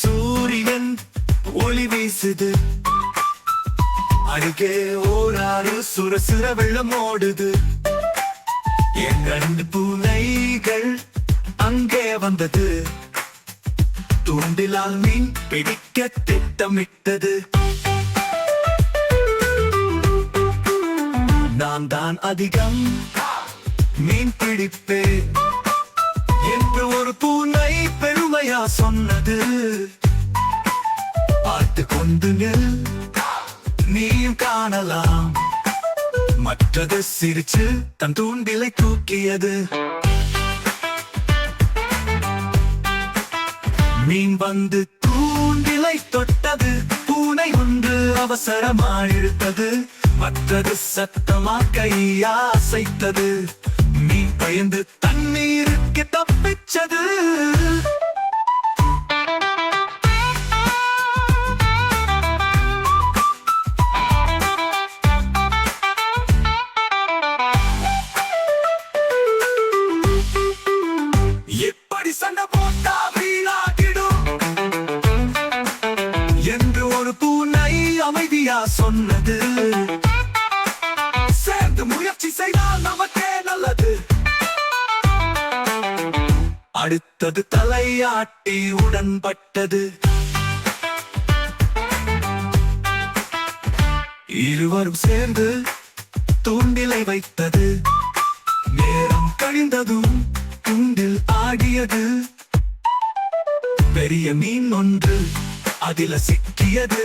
சூரியன் ஒளி வீசுது. அருகே ஓராறு சுரசுர வெள்ளம் ஓடுது. என் 2 பூனைகள் அங்கே வந்தது. தூண்டிலால் மீன் பிடிக்க திட்டமிட்டது. நான் தான் அதிகம் மீன் பிடிப்பேன் என்று ஒரு பூனை பெருமையா சொன்னது. பார்த்து கொண்டு நில், நீயும் காணலாம். மற்றது சிரிச்சு தன் தூண்டிலை தூக்கியது. மீன் வந்து தூண்டிலை தொட்டது. பூனை ஒன்று அவசரமாய் இழுத்தது. மற்றது சத்தமா கையா அசைத்தது. மீன் பயந்து தண்ணீருக்கு தப்பிச்சது. இப்படி சண்டை போட்டா வீணாகிடும் என்று ஒரு பூனை அமைதியா சொன்னது. சேர்ந்து முயற்சி செய்தால் நமக்கே நல்லது. அடுத்தது தலையாட்டி உடன்பட்டது. இருவரும் சேர்ந்து தூண்டிலை வைத்தது. நேரம் கழிந்ததும் தூண்டில் ஆடியது. பெரிய மீன் ஒன்று அதில சிக்கியது.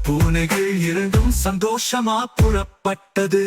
பூனைகள் இரண்டும் சந்தோஷமா புறப்பட்டது.